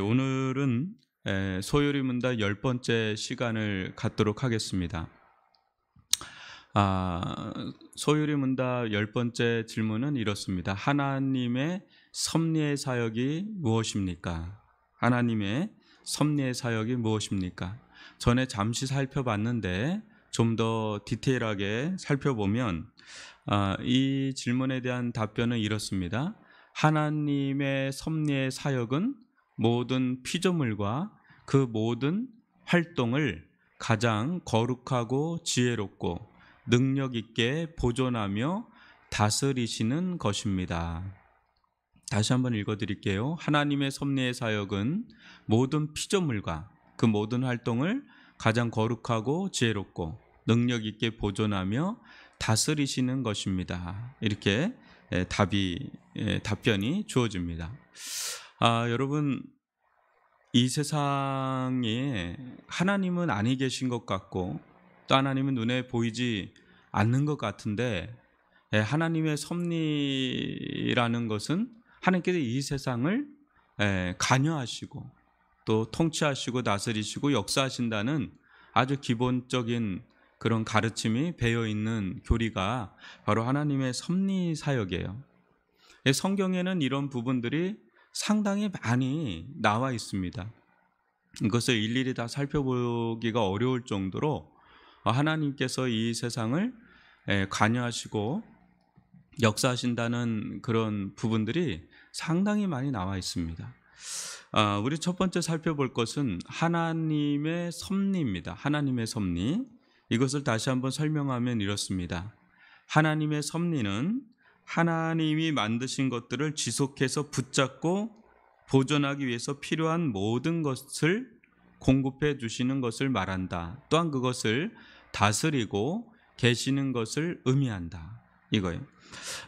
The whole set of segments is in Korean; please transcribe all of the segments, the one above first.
오늘은 소요리 문답 10번째 시간을 갖도록 하겠습니다. 아, 소요리 문답 10번째 질문은 이렇습니다. 하나님의 섭리의 사역이 무엇입니까? 하나님의 섭리의 사역이 무엇입니까? 전에 잠시 살펴봤는데 좀 더 디테일하게 살펴보면 이 질문에 대한 답변은 이렇습니다. 하나님의 섭리의 사역은 모든 피조물과 그 모든 활동을 가장 거룩하고 지혜롭고 능력 있게 보존하며 다스리시는 것입니다. 다시 한번 읽어드릴게요. 하나님의 섭리의 사역은 모든 피조물과 그 모든 활동을 가장 거룩하고 지혜롭고 능력 있게 보존하며 다스리시는 것입니다. 이렇게 답변이 주어집니다. 여러분, 이 세상에 하나님은 아니 계신 것 같고 또 하나님은 눈에 보이지 않는 것 같은데, 하나님의 섭리라는 것은 하나님께서 이 세상을 관여하시고 또 통치하시고 다스리시고 역사하신다는 아주 기본적인 그런 가르침이 배어 있는 교리가 바로 하나님의 섭리 사역이에요. 성경에는 이런 부분들이 상당히 많이 나와 있습니다. 이것을 일일이 다 살펴보기가 어려울 정도로 하나님께서 이 세상을 관여하시고 역사하신다는 그런 부분들이 상당히 많이 나와 있습니다. 우리 첫 번째 살펴볼 것은 하나님의 섭리입니다. 하나님의 섭리. 이것을 다시 한번 설명하면 이렇습니다. 하나님의 섭리는 하나님이 만드신 것들을 지속해서 붙잡고 보존하기 위해서 필요한 모든 것을 공급해 주시는 것을 말한다. 또한 그것을 다스리고 계시는 것을 의미한다. 이거예요.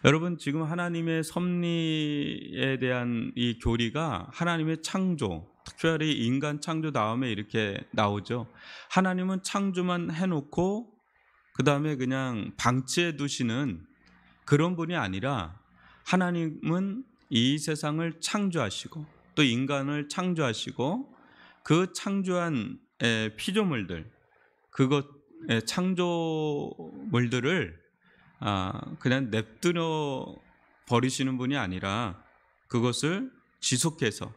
여러분, 지금 하나님의 섭리에 대한 이 교리가 하나님의 창조, 특별히 인간 창조 다음에 이렇게 나오죠. 하나님은 창조만 해놓고 그 다음에 그냥 방치해 두시는 그런 분이 아니라, 하나님은 이 세상을 창조하시고 또 인간을 창조하시고 그 창조한 피조물들, 그것 창조물들을 그냥 냅두어 버리시는 분이 아니라 그것을 지속해서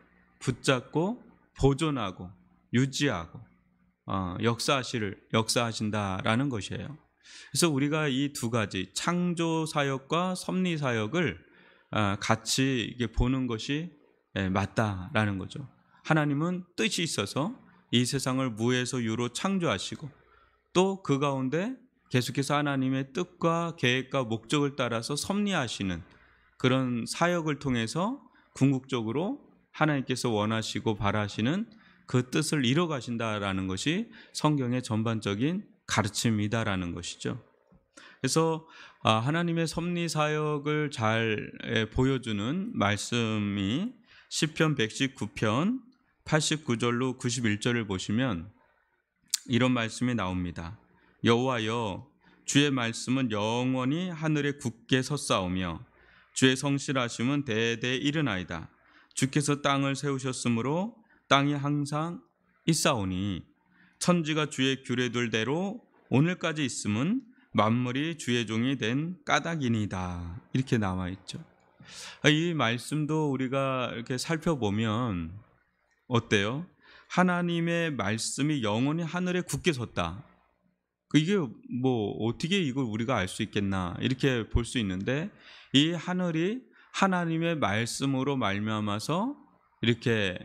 보존하고 유지하고 역사하신다라는 것이에요. 그래서 우리가 이 두 가지 창조 사역과 섭리 사역을 같이 보는 것이 맞다라는 거죠. 하나님은 뜻이 있어서 이 세상을 무에서 유로 창조하시고 또 그 가운데 계속해서 하나님의 뜻과 계획과 목적을 따라서 섭리하시는 그런 사역을 통해서 궁극적으로 하나님께서 원하시고 바라시는 그 뜻을 이뤄가신다라는 것이 성경의 전반적인 가르침이다라는 것이죠. 그래서 하나님의 섭리 사역을 잘 보여주는 말씀이 시편 119편 89절로 91절을 보시면 이런 말씀이 나옵니다. 여호와여, 주의 말씀은 영원히 하늘에 굳게 섰사오며 주의 성실하심은 대대에 이르나이다. 주께서 땅을 세우셨으므로 땅이 항상 있사오니 천지가 주의 규례들대로 오늘까지 있음은 만물이 주의 종이 된 까닭이니이다. 이렇게 나와 있죠. 이 말씀도 우리가 이렇게 살펴보면 어때요? 하나님의 말씀이 영원히 하늘에 굳게 섰다. 이게 뭐 어떻게 이걸 우리가 알 수 있겠나 이렇게 볼 수 있는데, 이 하늘이 하나님의 말씀으로 말미암아서 이렇게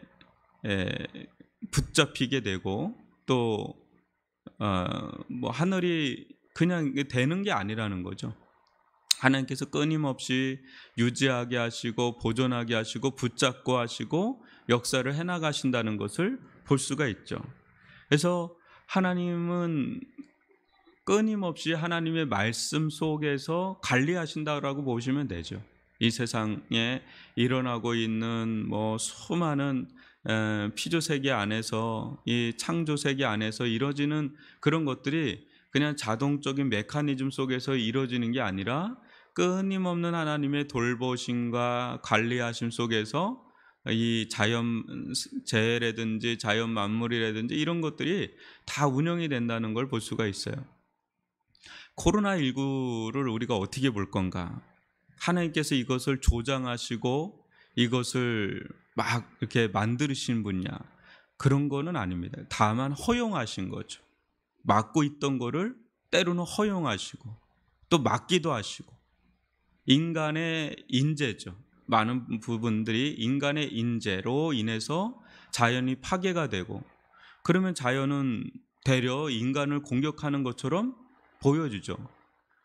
붙잡히게 되고 또 뭐 하늘이 그냥 되는 게 아니라는 거죠. 하나님께서 끊임없이 유지하게 하시고 보존하게 하시고 붙잡고 하시고 역사를 해나가신다는 것을 볼 수가 있죠. 그래서 하나님은 끊임없이 하나님의 말씀 속에서 관리하신다라고 보시면 되죠. 이 세상에 일어나고 있는 수많은 피조 세계 안에서, 이 창조 세계 안에서 이루어지는 그런 것들이 그냥 자동적인 메커니즘 속에서 이루어지는 게 아니라 끊임없는 하나님의 돌보심과 관리하심 속에서 이 자연 재해라든지 자연 만물이라든지 이런 것들이 다 운영이 된다는 걸 볼 수가 있어요. 코로나19를 우리가 어떻게 볼 건가? 하나님께서 이것을 조장하시고 이것을 막 이렇게 만드신 분이냐? 그런 거는 아닙니다. 다만 허용하신 거죠. 막고 있던 거를 때로는 허용하시고 또 막기도 하시고, 인간의 인재죠. 많은 부분들이 인간의 인재로 인해서 자연이 파괴가 되고, 그러면 자연은 되려 인간을 공격하는 것처럼 보여지죠.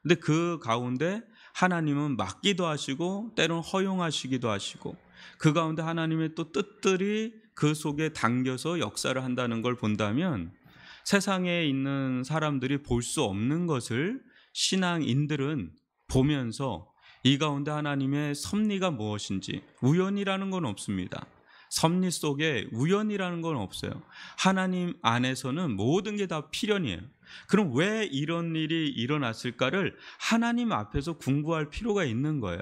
근데 그 가운데 하나님은 막기도 하시고 때로는 허용하시기도 하시고, 그 가운데 하나님의 또 뜻들이 그 속에 담겨서 역사를 한다는 걸 본다면, 세상에 있는 사람들이 볼 수 없는 것을 신앙인들은 보면서 이 가운데 하나님의 섭리가 무엇인지, 우연이라는 건 없습니다. 섭리 속에 우연이라는 건 없어요. 하나님 안에서는 모든 게 다 필연이에요. 그럼 왜 이런 일이 일어났을까를 하나님 앞에서 공부할 필요가 있는 거예요.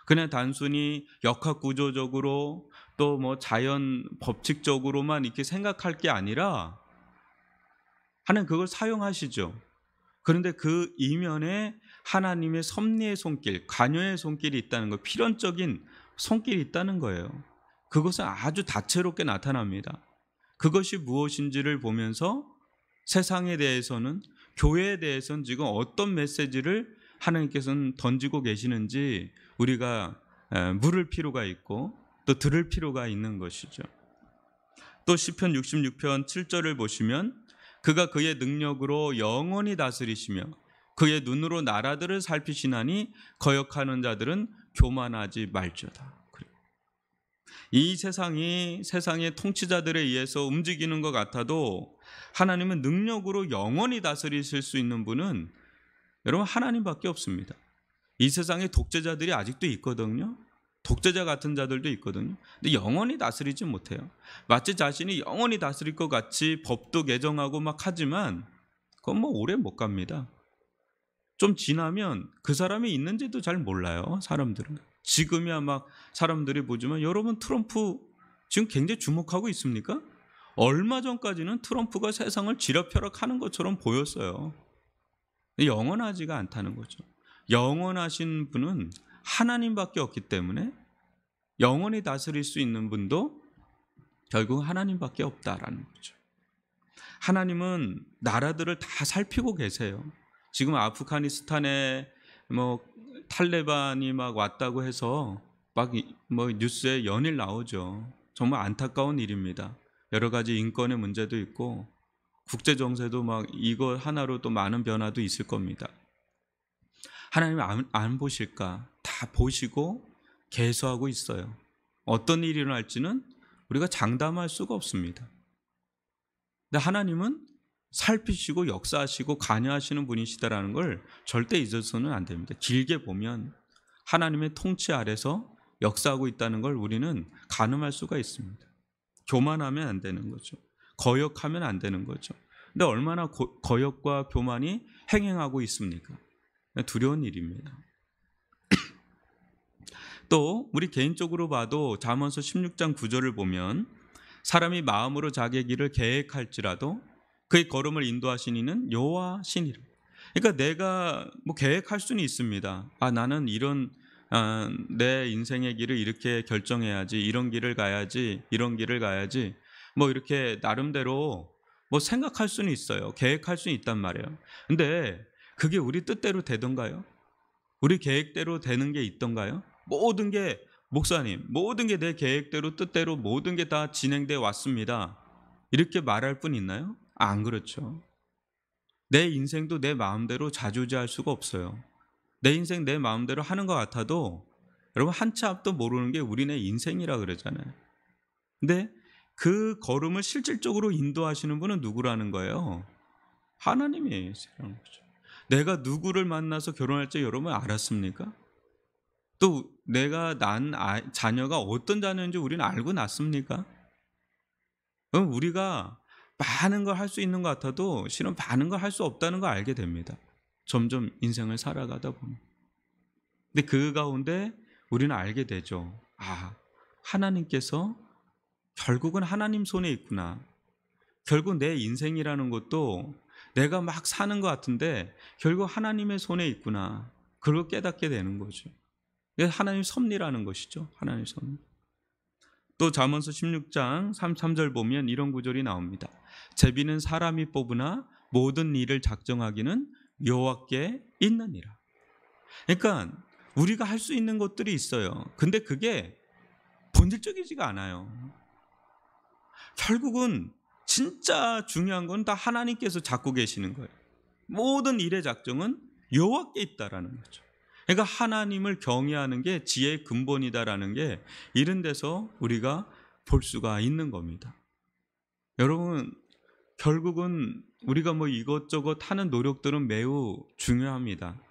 그냥 단순히 역학 구조적으로 또 뭐 자연 법칙적으로만 이렇게 생각할 게 아니라 하나님 그걸 사용하시죠. 그런데 그 이면에 하나님의 섭리의 손길, 관여의 손길이 있다는 거, 필연적인 손길이 있다는 거예요. 그것은 아주 다채롭게 나타납니다. 그것이 무엇인지를 보면서 세상에 대해서는, 교회에 대해서는 지금 어떤 메시지를 하나님께서는 던지고 계시는지 우리가 물을 필요가 있고 또 들을 필요가 있는 것이죠. 또 시편 66편 7절을 보시면, 그가 그의 능력으로 영원히 다스리시며 그의 눈으로 나라들을 살피시나니 거역하는 자들은 교만하지 말지어다. 이 세상이 세상의 통치자들에 의해서 움직이는 것 같아도 하나님은 능력으로 영원히 다스리실 수 있는 분은 여러분 하나님밖에 없습니다. 이 세상에 독재자들이 아직도 있거든요. 독재자 같은 자들도 있거든요. 근데 영원히 다스리지 못해요. 마치 자신이 영원히 다스릴 것 같이 법도 개정하고 막 하지만 그건 뭐 오래 못 갑니다. 좀 지나면 그 사람이 있는지도 잘 몰라요. 사람들은. 지금이야 막 사람들이 보지만, 여러분 트럼프 지금 굉장히 주목하고 있습니까? 얼마 전까지는 트럼프가 세상을 쥐락펴락하는 것처럼 보였어요. 영원하지가 않다는 거죠. 영원하신 분은 하나님밖에 없기 때문에 영원히 다스릴 수 있는 분도 결국 하나님밖에 없다라는 거죠. 하나님은 나라들을 다 살피고 계세요. 지금 아프가니스탄에 뭐 탈레반이 막 왔다고 해서 막 뭐 뉴스에 연일 나오죠. 정말 안타까운 일입니다. 여러 가지 인권의 문제도 있고 국제 정세도 막 이거 하나로 또 많은 변화도 있을 겁니다. 하나님 안 보실까? 다 보시고 계수하고 있어요. 어떤 일이 일어날지는 우리가 장담할 수가 없습니다. 근데 하나님은 살피시고 역사하시고 관여하시는 분이시다라는 걸 절대 잊어서는 안 됩니다. 길게 보면 하나님의 통치 아래서 역사하고 있다는 걸 우리는 가늠할 수가 있습니다. 교만하면 안 되는 거죠. 거역하면 안 되는 거죠. 근데 얼마나 거역과 교만이 행행하고 있습니까? 두려운 일입니다. 또 우리 개인적으로 봐도 잠언서 16장 9절을 보면, 사람이 마음으로 자기의 길을 계획할지라도 그의 걸음을 인도하신 이는 여호와시니라. 그러니까 내가 뭐 계획할 수는 있습니다. 나는 이런 내 인생의 길을 이렇게 결정해야지, 이런 길을 가야지, 이런 길을 가야지, 뭐 이렇게 나름대로 뭐 생각할 수는 있어요. 계획할 수는 있단 말이에요. 근데 그게 우리 뜻대로 되던가요? 우리 계획대로 되는 게 있던가요? 모든 게, 목사님, 모든 게 내 계획대로 뜻대로 모든 게 다 진행돼 왔습니다, 이렇게 말할 분 있나요? 안 그렇죠. 내 인생도 내 마음대로 좌지우지할 수가 없어요. 내 인생 내 마음대로 하는 것 같아도 여러분 한 치 앞도 모르는 게 우리네 인생이라 그러잖아요. 근데 그 걸음을 실질적으로 인도하시는 분은 누구라는 거예요? 하나님이라는 거죠. 내가 누구를 만나서 결혼할지 여러분 알았습니까? 또 내가 낳은 자녀가 어떤 자녀인지 우리는 알고 났습니까? 그럼 우리가 많은 걸 할 수 있는 것 같아도 실은 많은 걸 할 수 없다는 걸 알게 됩니다. 점점 인생을 살아가다 보면. 근데 그 가운데 우리는 알게 되죠. 하나님께서 결국은 하나님 손에 있구나. 결국 내 인생이라는 것도 내가 막 사는 것 같은데 결국 하나님의 손에 있구나. 그걸 깨닫게 되는 거죠. 이게 하나님 섭리라는 것이죠. 하나님 섭리. 또 잠언서 16장 33절 보면 이런 구절이 나옵니다. 제비는 사람이 뽑으나 모든 일을 작정하기는 여호와께 있느니라. 그러니까 우리가 할 수 있는 것들이 있어요. 근데 그게 본질적이지가 않아요. 결국은 진짜 중요한 건 다 하나님께서 잡고 계시는 거예요. 모든 일의 작정은 여호와께 있다라는 거죠. 그러니까 하나님을 경외하는 게 지혜의 근본이다라는 게 이런 데서 우리가 볼 수가 있는 겁니다. 여러분, 결국은 우리가 뭐 이것저것 하는 노력들은 매우 중요합니다.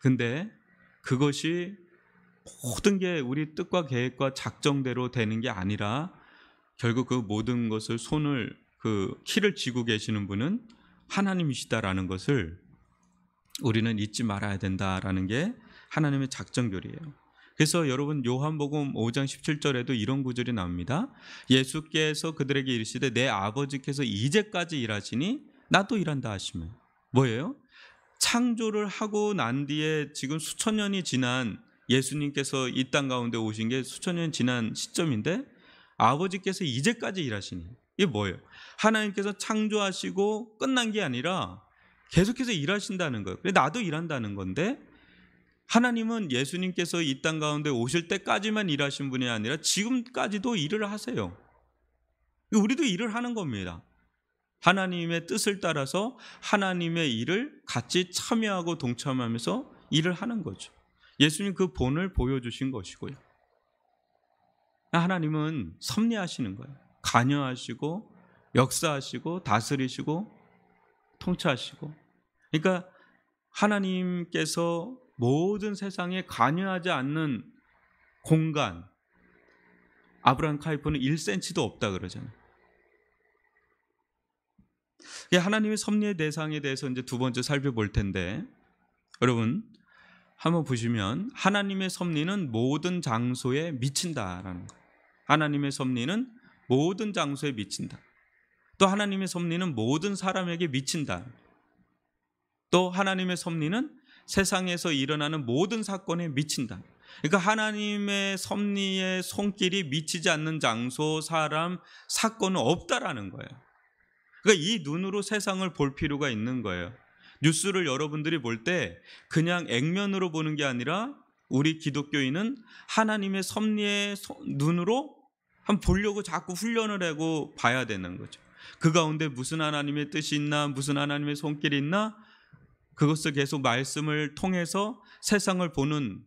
근데 그것이 모든 게 우리 뜻과 계획과 작정대로 되는 게 아니라 결국 그 모든 것을 키를 쥐고 계시는 분은 하나님이시다라는 것을 우리는 잊지 말아야 된다라는 게 하나님의 작정결이에요. 그래서 여러분 요한복음 5장 17절에도 이런 구절이 나옵니다. 예수께서 그들에게 이르시되 내 아버지께서 이제까지 일하시니 나도 일한다 하시면 뭐예요? 창조를 하고 난 뒤에 지금 수천 년이 지난 예수님께서 이 땅 가운데 오신 게 수천 년 지난 시점인데 아버지께서 이제까지 일하시니 이게 뭐예요? 하나님께서 창조하시고 끝난 게 아니라 계속해서 일하신다는 거예요. 그래서 나도 일한다는 건데 하나님은 예수님께서 이 땅 가운데 오실 때까지만 일하신 분이 아니라 지금까지도 일을 하세요. 우리도 일을 하는 겁니다. 하나님의 뜻을 따라서 하나님의 일을 같이 참여하고 동참하면서 일을 하는 거죠. 예수님 그 본을 보여주신 것이고요. 하나님은 섭리하시는 거예요. 관여하시고 역사하시고 다스리시고 통치하시고. 그러니까 하나님께서 모든 세상에 관여하지 않는 공간, 아브라함 카이퍼는 1cm도 없다 그러잖아요. 하나님의 섭리의 대상에 대해서 이제 두 번째 살펴볼 텐데, 여러분 한번 보시면 하나님의 섭리는 모든 장소에 미친다라는 거예요. 하나님의 섭리는 모든 장소에 미친다. 또 하나님의 섭리는 모든 사람에게 미친다. 또 하나님의 섭리는 세상에서 일어나는 모든 사건에 미친다. 그러니까 하나님의 섭리의 손길이 미치지 않는 장소, 사람, 사건은 없다라는 거예요. 그러니까 이 눈으로 세상을 볼 필요가 있는 거예요. 뉴스를 여러분들이 볼 때 그냥 액면으로 보는 게 아니라 우리 기독교인은 하나님의 섭리의 눈으로 한번 보려고 자꾸 훈련을 하고 봐야 되는 거죠. 그 가운데 무슨 하나님의 뜻이 있나, 무슨 하나님의 손길이 있나, 그것을 계속 말씀을 통해서 세상을 보는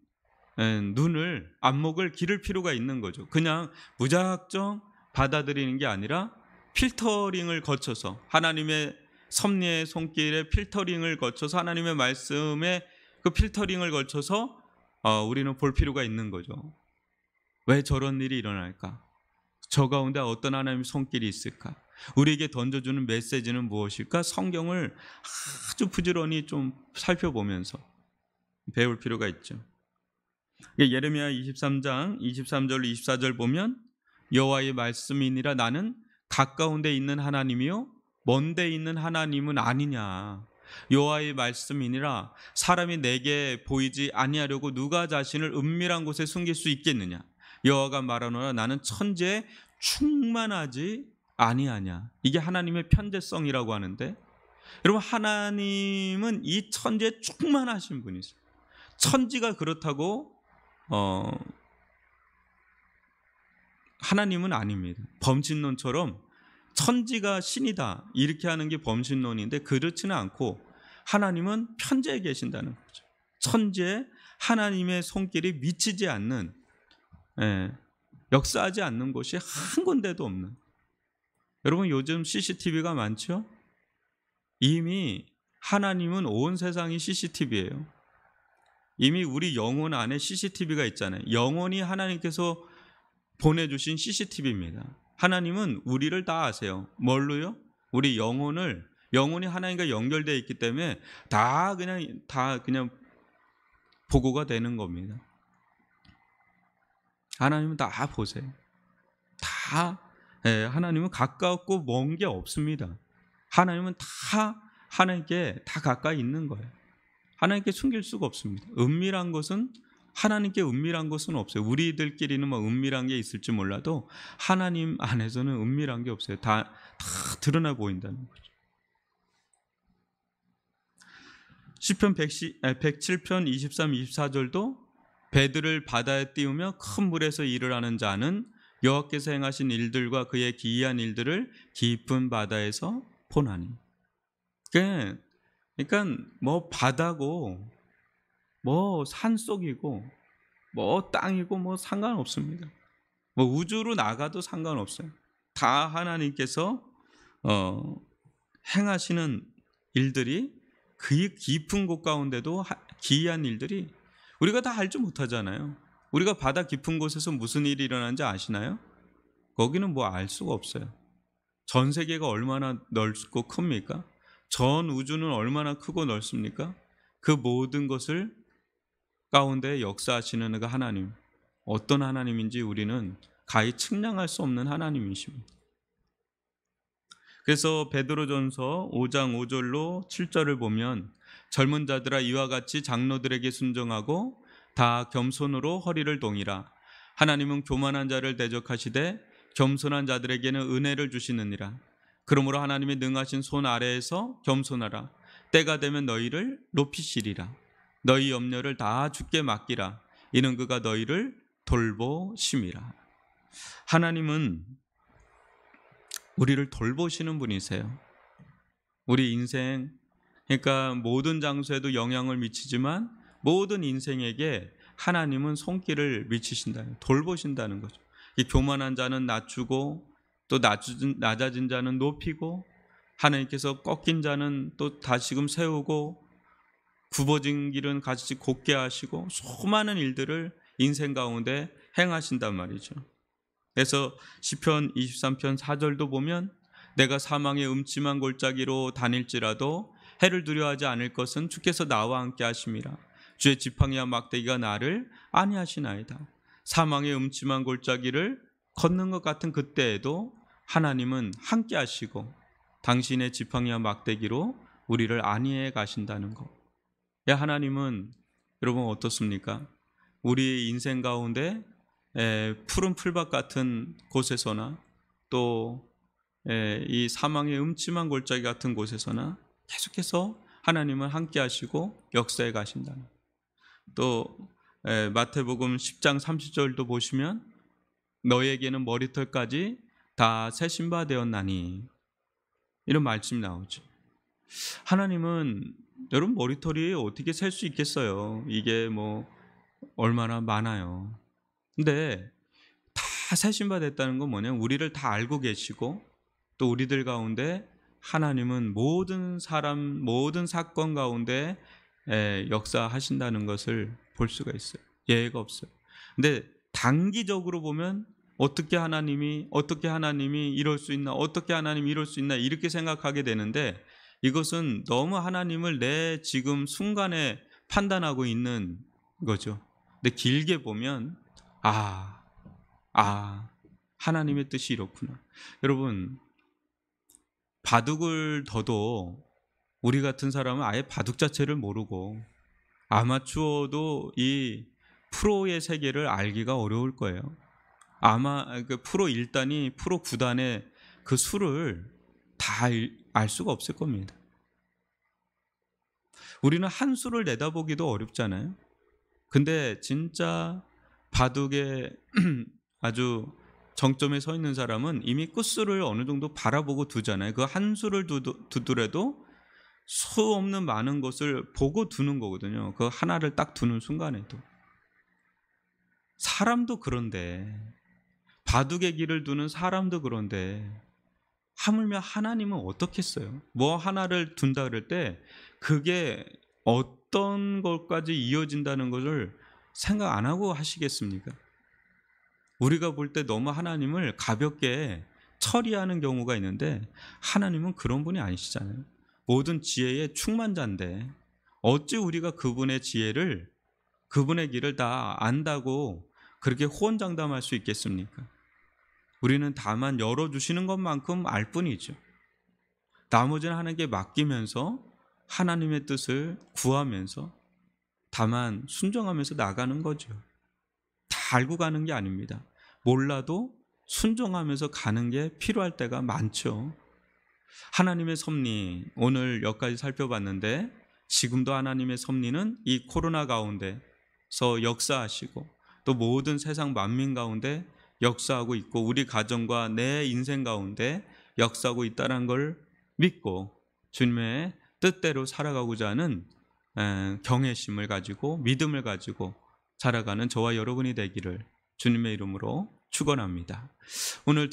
눈을, 안목을 기를 필요가 있는 거죠. 그냥 무작정 받아들이는 게 아니라 필터링을 거쳐서 하나님의 섭리의 손길에 필터링을 거쳐서 하나님의 말씀에 그 필터링을 거쳐서 우리는 볼 필요가 있는 거죠. 왜 저런 일이 일어날까? 저 가운데 어떤 하나님의 손길이 있을까? 우리에게 던져주는 메시지는 무엇일까? 성경을 아주 부지런히 좀 살펴보면서 배울 필요가 있죠. 예레미야 23장 23절 24절 보면 여호와의 말씀이니라 나는 가까운 데 있는 하나님이요 먼 데 있는 하나님은 아니냐. 여호와의 말씀이니라 사람이 내게 보이지 아니하려고 누가 자신을 은밀한 곳에 숨길 수 있겠느냐. 여호와가 말하노라 나는 천지에 충만하지 아니하냐. 이게 하나님의 편재성이라고 하는데, 여러분 하나님은 이 천지에 충만하신 분이세요. 천지가 그렇다고 하나님은 아닙니다. 범신론처럼 천지가 신이다 이렇게 하는 게 범신론인데 그렇지는 않고 하나님은 편재에 계신다는 거죠. 천지에 하나님의 손길이 미치지 않는, 역사하지 않는 곳이 한 군데도 없는. 여러분 요즘 CCTV가 많죠? 이미 하나님은 온 세상이 CCTV예요. 이미 우리 영혼 안에 CCTV가 있잖아요. 영혼이 하나님께서 보내주신 CCTV입니다. 하나님은 우리를 다 아세요. 뭘로요? 우리 영혼이 하나님과 연결되어 있기 때문에 다 그냥 보고가 되는 겁니다. 하나님은 다 보세요. 다 하나님은 가깝고 먼 게 없습니다. 하나님은 다 하나님께 다 가까이 있는 거예요. 하나님께 숨길 수가 없습니다. 은밀한 것은 하나님께 은밀한 것은 없어요. 우리들끼리는 뭐 은밀한 게 있을지 몰라도 하나님 안에서는 은밀한 게 없어요. 다 드러나 보인다는 거죠. 시편 107편 23, 24절도 배들을 바다에 띄우며 큰 물에서 일을 하는 자는 여호와께서 행하신 일들과 그의 기이한 일들을 깊은 바다에서 보나니. 그러니까 뭐 바다고 뭐 산속이고 뭐 땅이고 뭐 상관없습니다. 뭐 우주로 나가도 상관없어요. 다 하나님께서 행하시는 일들이 그 깊은 곳 가운데도 기이한 일들이 우리가 다 알지 못하잖아요. 우리가 바다 깊은 곳에서 무슨 일이 일어나는지 아시나요? 거기는 뭐 알 수가 없어요. 전 세계가 얼마나 넓고 큽니까? 전 우주는 얼마나 크고 넓습니까? 그 모든 것을 가운데 역사하시는 그 하나님, 어떤 하나님인지 우리는 가히 측량할 수 없는 하나님이십니다. 그래서 베드로전서 5장 5절로 7절을 보면 젊은 자들아 이와 같이 장로들에게 순종하고 다 겸손으로 허리를 동이라. 하나님은 교만한 자를 대적하시되 겸손한 자들에게는 은혜를 주시느니라. 그러므로 하나님의 능하신 손 아래에서 겸손하라. 때가 되면 너희를 높이시리라. 너희 염려를 다 주께 맡기라. 이는 그가 너희를 돌보심이라. 하나님은 우리를 돌보시는 분이세요. 우리 인생, 그러니까 모든 장소에도 영향을 미치지만 모든 인생에게 하나님은 손길을 미치신다는, 돌보신다는 거죠. 이 교만한 자는 낮추고 또 낮아진 자는 높이고 하나님께서 꺾인 자는 또 다시금 세우고 굽어진 길은 같이 곧게 하시고 수많은 일들을 인생 가운데 행하신단 말이죠. 그래서 시편 23편 4절도 보면 내가 사망의 음침한 골짜기로 다닐지라도 해를 두려워하지 않을 것은 주께서 나와 함께 하심이라. 주의 지팡이와 막대기가 나를 안위하시나이다. 사망의 음침한 골짜기를 걷는 것 같은 그때에도 하나님은 함께 하시고 당신의 지팡이와 막대기로 우리를 안위해 가신다는 것. 하나님은 여러분 어떻습니까? 우리 인생 가운데 푸른 풀밭 같은 곳에서나 또 이 사망의 음침한 골짜기 같은 곳에서나 계속해서 하나님은 함께 하시고 역사해 가신다는. 또 마태복음 10장 30절도 보시면 너에게는 머리털까지 다 세신 바 되었나니, 이런 말씀이 나오죠. 하나님은 여러분 머리털이 어떻게 셀 수 있겠어요? 이게 뭐 얼마나 많아요. 근데 다 세신 바 됐다는 건 뭐냐면 우리를 다 알고 계시고 또 우리들 가운데 하나님은 모든 사람, 모든 사건 가운데 역사하신다는 것을 볼 수가 있어요. 예외가 없어요. 근데 단기적으로 보면 어떻게 하나님이 이럴 수 있나, 어떻게 하나님이 이럴 수 있나 이렇게 생각하게 되는데, 이것은 너무 하나님을 내 지금 순간에 판단하고 있는 거죠. 근데 길게 보면 하나님의 뜻이 이렇구나. 여러분, 바둑을 둬도 우리 같은 사람은 아예 바둑 자체를 모르고 아마추어도 이 프로의 세계를 알기가 어려울 거예요. 아마 그 프로 1단이 프로 9단의 그 수를 다 알 수가 없을 겁니다. 우리는 한 수를 내다보기도 어렵잖아요. 근데 진짜 바둑의 아주 정점에 서 있는 사람은 이미 끝수를 어느 정도 바라보고 두잖아요. 그 한 수를 두더라도 수 없는 많은 것을 보고 두는 거거든요. 그 하나를 딱 두는 순간에도. 사람도 그런데, 바둑의 길을 두는 사람도 그런데 하물며 하나님은 어떻겠어요? 뭐 하나를 둔다 그럴 때 그게 어떤 것까지 이어진다는 것을 생각 안 하고 하시겠습니까? 우리가 볼 때 너무 하나님을 가볍게 처리하는 경우가 있는데 하나님은 그런 분이 아니시잖아요. 모든 지혜의 충만자인데 어찌 우리가 그분의 지혜를, 그분의 길을 다 안다고 그렇게 호언장담할 수 있겠습니까? 우리는 다만 열어주시는 것만큼 알 뿐이죠. 나머지는 하나님께 맡기면서 하나님의 뜻을 구하면서 다만 순종하면서 나가는 거죠. 다 알고 가는 게 아닙니다. 몰라도 순종하면서 가는 게 필요할 때가 많죠. 하나님의 섭리, 오늘 여기까지 살펴봤는데 지금도 하나님의 섭리는 이 코로나 가운데서 역사하시고 또 모든 세상 만민 가운데 역사하고 있고 우리 가정과 내 인생 가운데 역사하고 있다는 걸 믿고 주님의 뜻대로 살아가고자 하는 경외심을 가지고 믿음을 가지고 살아가는 저와 여러분이 되기를 주님의 이름으로 축원합니다. 오늘